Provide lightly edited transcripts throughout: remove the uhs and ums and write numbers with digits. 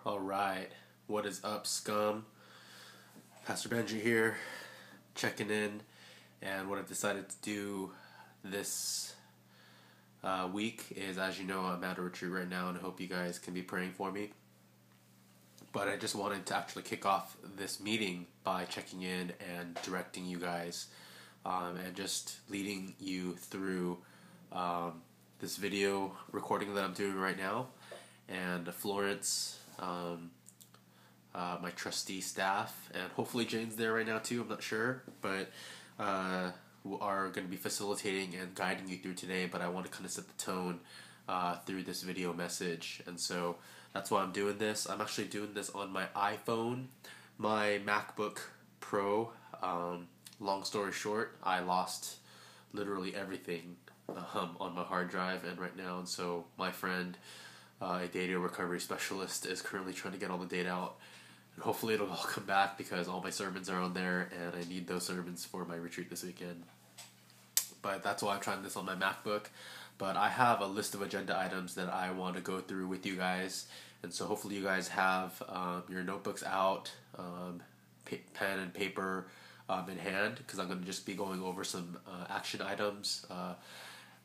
All right, what is up, Scum? Pastor Benji here, checking in, and what I've decided to do this week is, as you know, I'm at a retreat right now, and I hope you guys can be praying for me. But I just wanted to actually kick off this meeting by checking in and directing you guys, and just leading you through this video recording that I'm doing right now, and Florence. My trustee staff, and hopefully Jane's there right now too, I'm not sure, but are going to be facilitating and guiding you through today, but I want to kind of set the tone through this video message, and so that's why I'm doing this. I'm actually doing this on my iPhone, my MacBook Pro. Long story short, I lost literally everything on my hard drive, and right now, and so my friend, a data recovery specialist, is currently trying to get all the data out. And hopefully it'll all come back because all my sermons are on there and I need those sermons for my retreat this weekend. But that's why I'm trying this on my MacBook. But I have a list of agenda items that I want to go through with you guys. And so hopefully you guys have your notebooks out, pen and paper in hand, because I'm going to just be going over some action items.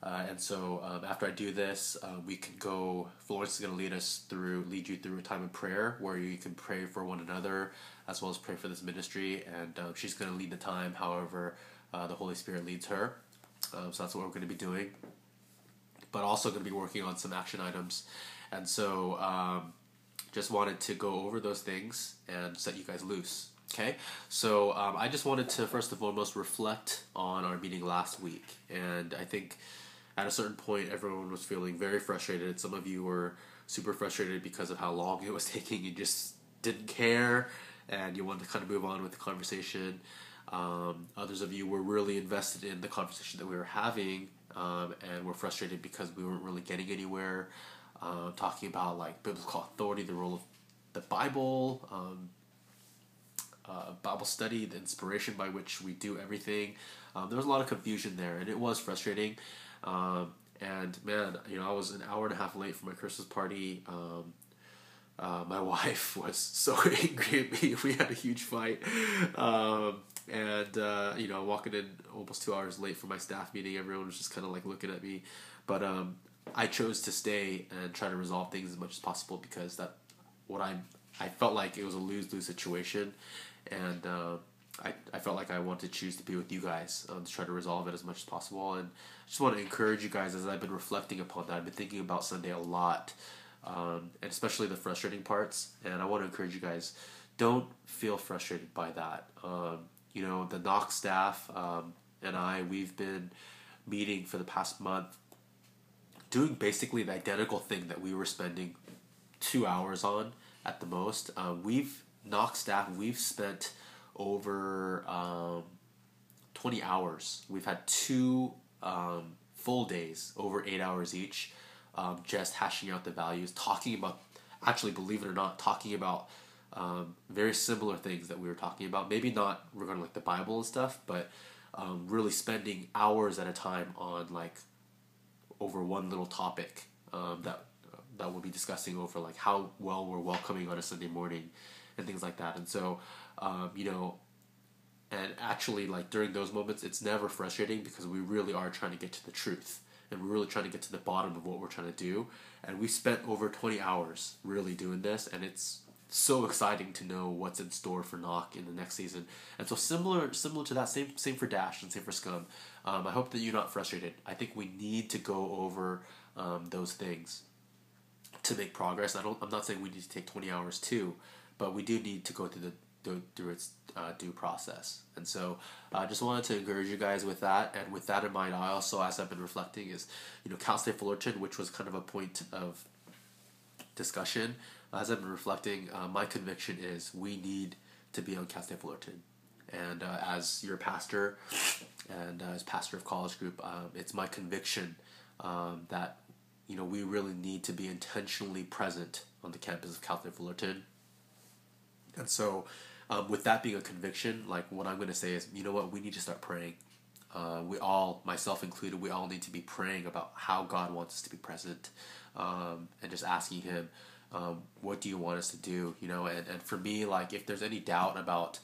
And so after I do this, we can go. Florence is going to lead you through a time of prayer where you can pray for one another as well as pray for this ministry. And she's going to lead the time, however the Holy Spirit leads her. So that's what we're going to be doing. But also going to be working on some action items. And so just wanted to go over those things and set you guys loose. Okay, so I just wanted to first and foremost reflect on our meeting last week. And I think at a certain point, everyone was feeling very frustrated. Some of you were super frustrated because of how long it was taking. You just didn't care, and you wanted to kind of move on with the conversation. Others of you were really invested in the conversation that we were having, and were frustrated because we weren't really getting anywhere. Talking about like biblical authority, the role of the Bible, Bible study, the inspiration by which we do everything. There was a lot of confusion there, and it was frustrating. And man, I was an hour and a half late for my Christmas party. My wife was so angry at me. We had a huge fight. Walking in almost 2 hours late for my staff meeting. Everyone was just kind of like looking at me. But I chose to stay and try to resolve things as much as possible because I felt like it was a lose-lose situation. And I felt like I wanted to choose to be with you guys to try to resolve it as much as possible. And I just want to encourage you guys as I've been reflecting upon that. I've been thinking about Sunday a lot, and especially the frustrating parts. And I want to encourage you guys, don't feel frustrated by that. The Knox staff and we've been meeting for the past month, doing basically the identical thing that we were spending 2 hours on at the most. Knox staff, we've spent over 20 hours. We've had 2 full days, over 8 hours each, just hashing out the values, talking about, actually, believe it or not, talking about very similar things that we were talking about. Maybe not regarding like the Bible and stuff, but really spending hours at a time on like over one little topic that we'll be discussing over like how well we're welcoming on a Sunday morning and things like that. And so and actually, like, during those moments, it's never frustrating because we really are trying to get to the truth. And we're really trying to get to the bottom of what we're trying to do. And we spent over 20 hours really doing this. And it's so exciting to know what's in store for Knock in the next season. And so similar to that, same for Dash and same for Scum. I hope that you're not frustrated. I think we need to go over those things to make progress. I'm not saying we need to take 20 hours too, but we do need to go through its due process. And so I just wanted to encourage you guys with that. And with that in mind, I also, as I've been reflecting, is Cal State Fullerton, which was kind of a point of discussion. As I've been reflecting, my conviction is we need to be on Cal State Fullerton. And as your pastor and as pastor of college group, it's my conviction that we really need to be intentionally present on the campus of Cal State Fullerton. And so with that being a conviction, like, what I'm going to say is, we need to start praying. We all, myself included, we all need to be praying about how God wants us to be present, and just asking Him What do you want us to do? And for me, like, if there's any doubt about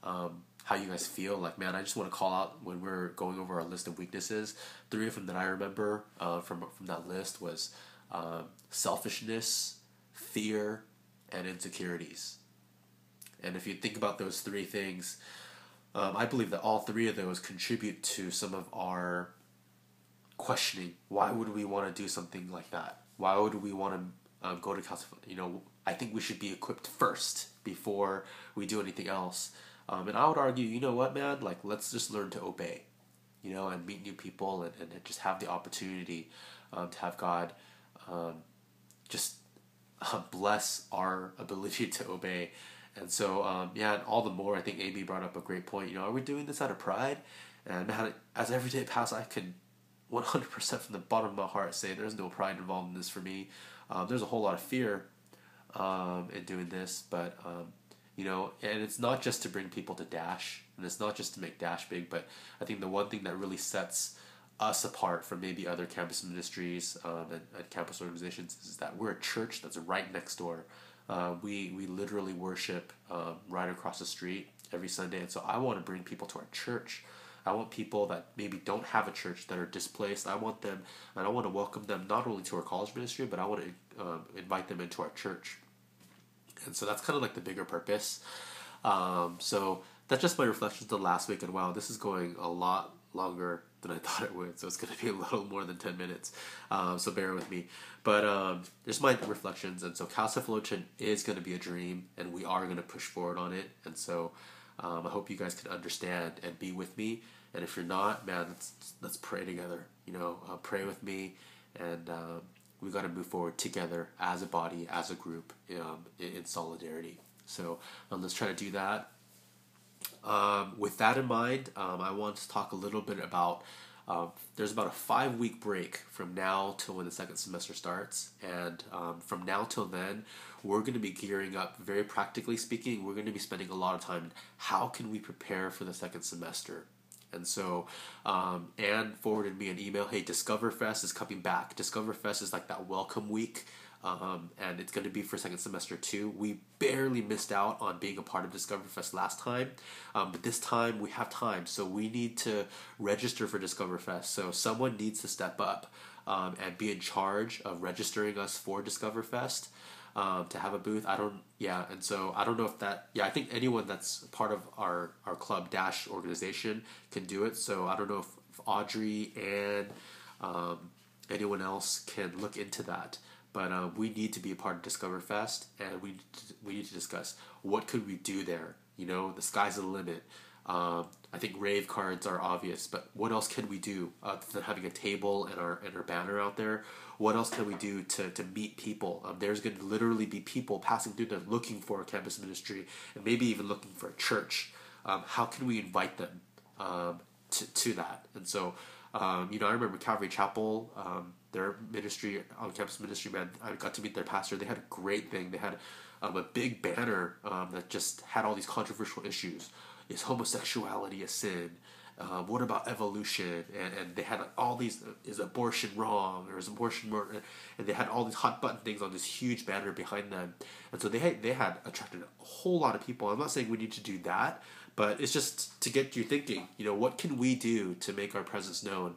how you guys feel, like, man, I just want to call out when we're going over our list of weaknesses. 3 of them that I remember from that list was selfishness, fear, and insecurities. And if you think about those 3 things, I believe that all 3 of those contribute to some of our questioning. Why would we want to do something like that? Why would we want to go to California? I think we should be equipped first before we do anything else. And I would argue, you know what, man? Like, let's just learn to obey, and meet new people and just have the opportunity to have God just bless our ability to obey. And so, yeah, all the more, I think Amy brought up a great point. Are we doing this out of pride? And man, as every day passes, I can 100% from the bottom of my heart say there's no pride involved in this for me. There's a whole lot of fear in doing this, but, and it's not just to bring people to Dash, and it's not just to make Dash big, but I think the one thing that really sets us apart from maybe other campus ministries and campus organizations is that we're a church that's right next door. We literally worship right across the street every Sunday, and so I want to bring people to our church. I want people that maybe don't have a church, that are displaced. I want them, and I want to welcome them not only to our college ministry, but I want to invite them into our church. And so that's kind of like the bigger purpose. So that's just my reflections on last week, and wow, this is going a lot longer than I thought it would, so it's going to be a little more than 10 minutes, so bear with me. But just my reflections, and so Cal State Fullerton is going to be a dream, and we are going to push forward on it, and so I hope you guys can understand and be with me, and if you're not, man, let's pray together, pray with me, and we got to move forward together as a body, as a group, in solidarity. So let's try to do that. With that in mind, I want to talk a little bit about there's about a 5-week break from now till when the second semester starts, and from now till then, we're going to be gearing up. Very practically speaking, we're going to be spending a lot of time. How can we prepare for the second semester? And so, Anne forwarded me an email. Hey, Discoverfest is coming back. Discoverfest is like that welcome week. And it's going to be for second semester too. We barely missed out on being a part of Discoverfest last time, but this time we have time, so we need to register for Discoverfest. So someone needs to step up and be in charge of registering us for Discoverfest to have a booth. And so I don't know if that, I think anyone that's part of our Club Dash organization can do it. So I don't know if Audrey and anyone else can look into that. But we need to be a part of Discoverfest, and we need to discuss what could we do there. The sky's the limit. I think rave cards are obvious, but what else can we do other than having a table and our banner out there? What else can we do to meet people? There's going to literally be people passing through there looking for a campus ministry, and maybe even looking for a church. How can we invite them to that? And so, I remember Calvary Chapel, their ministry, on-campus ministry, man, I got to meet their pastor. They had a great thing. They had a big banner that just had all these controversial issues. Is homosexuality a sin? What about evolution? And they had all these, is abortion wrong? Or is abortion murder? And they had all these hot button things on this huge banner behind them. And so they had attracted a whole lot of people. I'm not saying we need to do that, but it's just to get you thinking, what can we do to make our presence known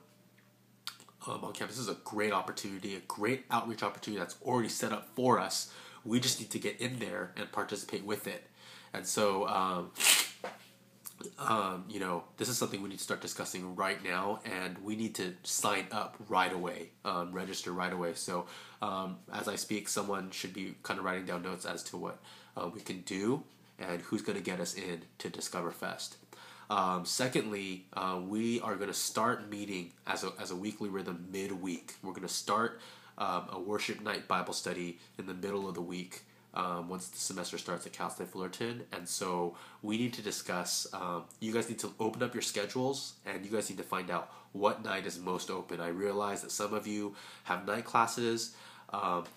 on campus? This is a great opportunity, a great outreach opportunity that's already set up for us. We just need to get in there and participate with it. And so, this is something we need to start discussing right now, and we need to sign up right away, register right away. So as I speak, someone should be kind of writing down notes as to what we can do and who's going to get us in to Discoverfest. Secondly, we are going to start meeting as a weekly rhythm midweek. We're going to start a worship night Bible study in the middle of the week once the semester starts at Cal State Fullerton. And so we need to discuss, you guys need to open up your schedules, and you guys need to find out what night is most open. I realize that some of you have night classes.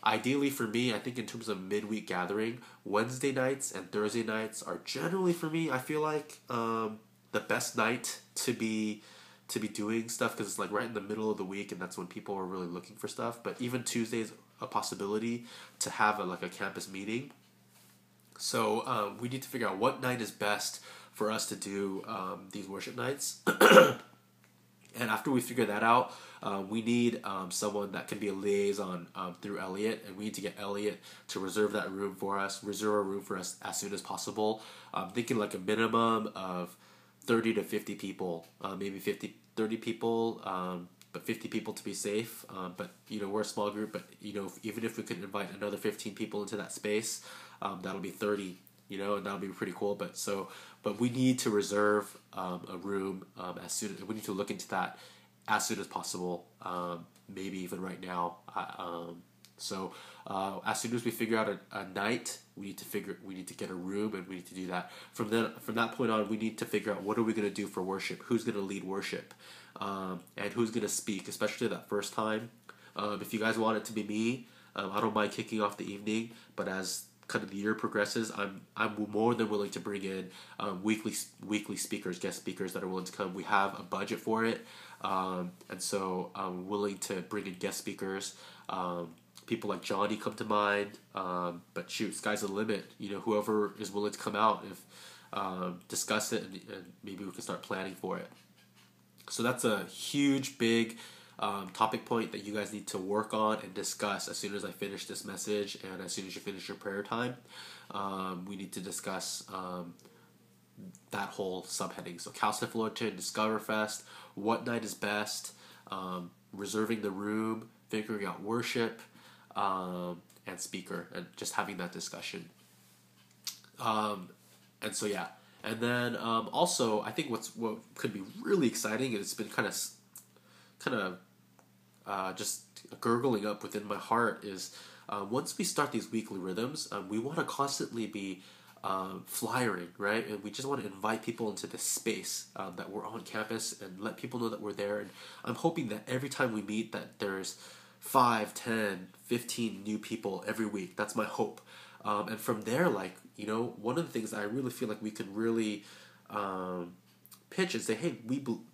Ideally for me, I think in terms of midweek gathering, Wednesday nights and Thursday nights are generally, for me, I feel like the best night to be doing stuff, because it's like right in the middle of the week, and that's when people are really looking for stuff. But even Tuesdays a possibility to have like a campus meeting. So we need to figure out what night is best for us to do these worship nights. And after we figure that out, we need someone that can be a liaison through Elliot, and we need to get Elliot to reserve that room for us, reserve a room for us as soon as possible. I'm thinking like a minimum of 30 to 50 people, maybe 30 people, but 50 people to be safe. But we're a small group, but even if we could invite another 15 people into that space, that'll be 30. And that'll be pretty cool. But we need to reserve a room as soon. We need to look into that as soon as possible. Maybe even right now. So as soon as we figure out a night, we need to get a room, and we need to do that. From that point on, we need to figure out what are we going to do for worship. Who's going to lead worship, and who's going to speak, especially that first time. If you guys want it to be me, I don't mind kicking off the evening. But as kind of the year progresses, I'm more than willing to bring in weekly speakers, guest speakers that are willing to come. We have a budget for it, and so I'm willing to bring in guest speakers. People like Johnny come to mind, but shoot, sky's the limit. Whoever is willing to come out, if discuss it, and maybe we can start planning for it. So that's a huge, big topic point that you guys need to work on and discuss as soon as I finish this message, and as soon as you finish your prayer time. We need to discuss that whole subheading. So Calcite Fullerton, Discoverfest, what night is best, reserving the room, figuring out worship, and speaker, and just having that discussion. And so yeah, and then also I think what could be really exciting, and it's been kind of just gurgling up within my heart, is once we start these weekly rhythms, we want to constantly be flyering, right? And we just want to invite people into this space that we're on campus, and let people know that we're there. And I'm hoping that every time we meet, that there's 5, 10, 15 new people every week. That's my hope. And from there, one of the things I really feel like we can really pitch and say, hey,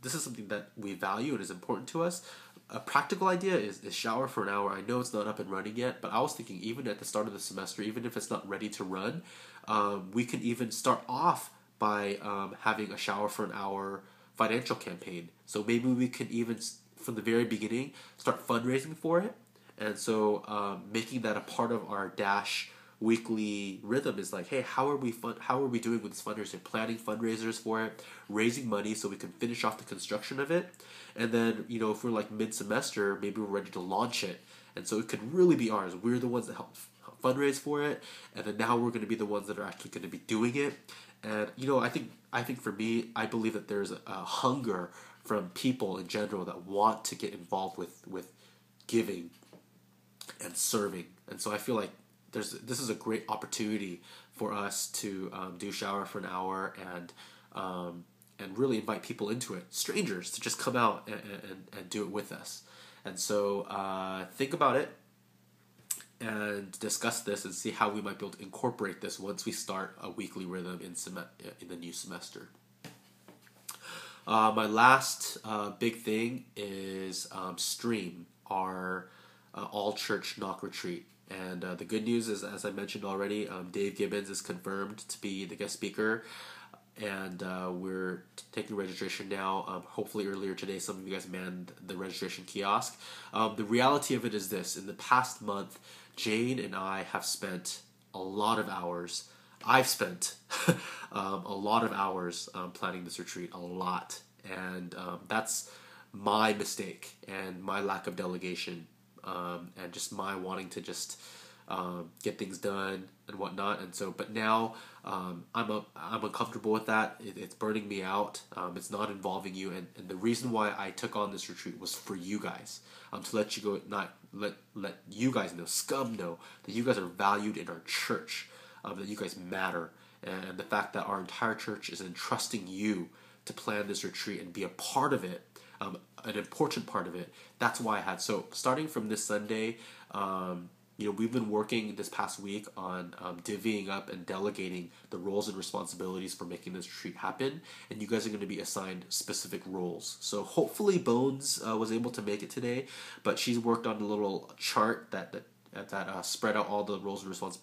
this is something that we value and is important to us. A practical idea is shower for an hour. I know it's not up and running yet, but I was thinking even at the start of the semester, even if it's not ready to run, we can even start off by having a shower for an hour financial campaign. So maybe we can even, from the very beginning, start fundraising for it. And so making that a part of our Dash weekly rhythm is like, hey, how are we doing with this fundraiser? Planning fundraisers for it, raising money so we can finish off the construction of it. And then, if we're like mid-semester, maybe we're ready to launch it. And so it could really be ours. We're the ones that help fundraise for it. And then now we're going to be the ones that are actually going to be doing it. And, I think for me, I believe that there's a hunger from people in general that want to get involved with giving and serving. And so I feel like this is a great opportunity for us to do shower for an hour, and really invite people into it, strangers, to just come out and do it with us. And so think about it and discuss this and see how we might be able to incorporate this once we start a weekly rhythm in the new semester. My last big thing is Stream, our all-church knock retreat. And the good news is, as I mentioned already, Dave Gibbons is confirmed to be the guest speaker. And we're taking registration now. Hopefully earlier today, some of you guys manned the registration kiosk. The reality of it is this. In the past month, Jane and I have spent a lot of hours. I've spent a lot of hours planning this retreat, a lot. And that's my mistake and my lack of delegation, and just my wanting to just get things done and whatnot. And so, but now I'm uncomfortable with that. It's burning me out. It's not involving you. And the reason why I took on this retreat was for you guys, to let you go, not let you guys know, Scum know, that you guys are valued in our church, that you guys matter, and the fact that our entire church is entrusting you to plan this retreat and be a part of it, an important part of it. That's why I had. So starting from this Sunday, we've been working this past week on divvying up and delegating the roles and responsibilities for making this retreat happen, and you guys are going to be assigned specific roles. So hopefully Bones was able to make it today, but she's worked on a little chart that that spread out all the roles and responsibilities